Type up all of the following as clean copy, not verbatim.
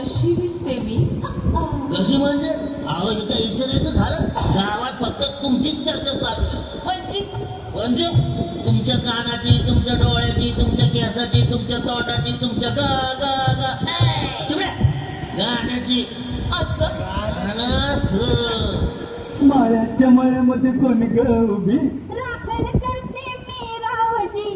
कशी दिसते मी? कशी म्हणजे? अहो इथं विचारायचं झालं गावात फक्त तुमचीच चर्चा चालू आहे. म्हणजे तुमच्या कानाची, तुमच्या डोळ्याची, तुमच्या केसाची, तुमच्या तोंडाची, तुमच्या गा गा गा तिकडे गाण्याची. असं माळ्याच्या मळ्यामध्ये कोण ग उभी? राखण करते मी रावजी.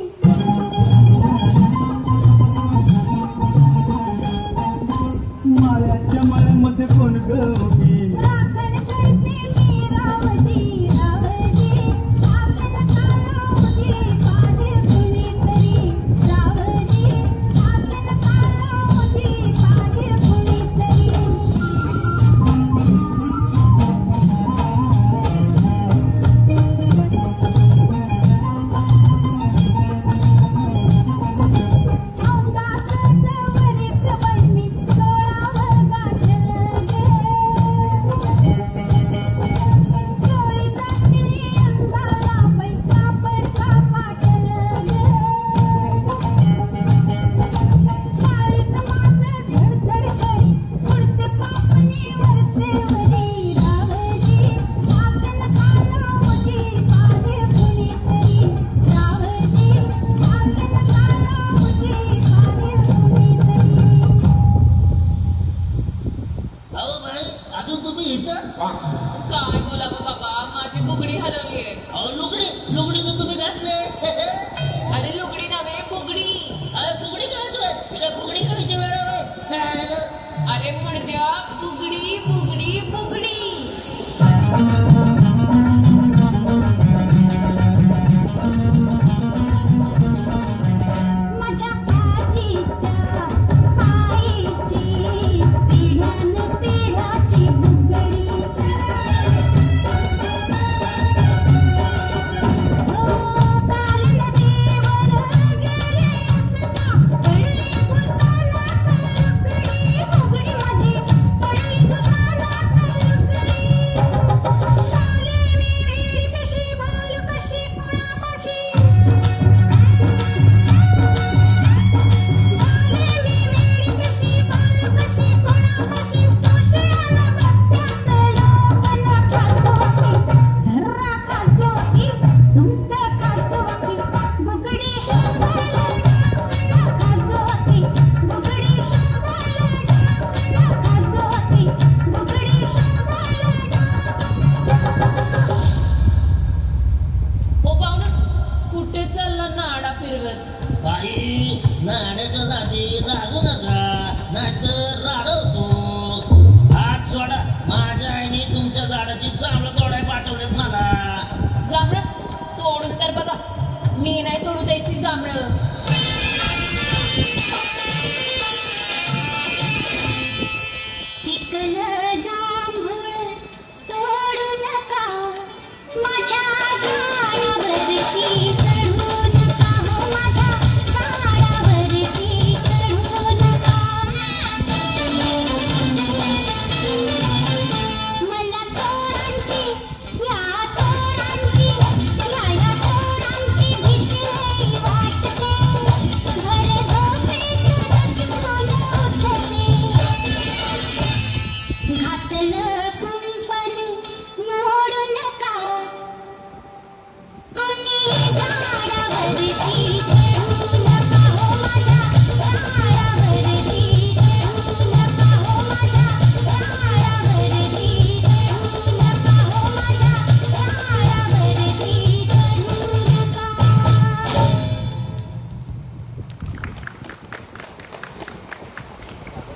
माळ्याच्या मळ्यामध्ये कोण ग उभी? राखण करते मी रावजी. रावजी आपलं कालावधी पाहिजे कुणीतरी. रावजी आपलं कालावधी पाहिजे कुणीतरी. अजून तुम्ही इथं? काय बोलावं बाबा, माझी बुगडी हरवली आहे. अहो लुगडी तर तुम्ही घातले. अरे लुगडी नव्हे, बुगडी. अरे फुगडी खेळतोय, तिला फुगडी खेळायची वेळ आहे. अरे म्हणत्या बुगडी बुगडी बुगडी. माझ्या आजीच्या आईची पिढ्यान पिढ्याची बुगडी. काल नदीवर गेले असता पडली भुताला तलुकडी. बुगडी माझी पडली भुताला तलुकडी. चाले विहिरी कशी भाल कशी कुणापाशी. ओ पाहुणं, कुठे चालला नाडा फिरवत? बाई नाण्याच्या नादी लागू नका, नाहीतर राडवतो. हात सोडा, माझ्या आईने तुमच्या झाडाची चांगलं तोडाय पाठवलेत मला. जांभळं तोडून तर बघा, मी नाही तोडू द्यायची जांभळं.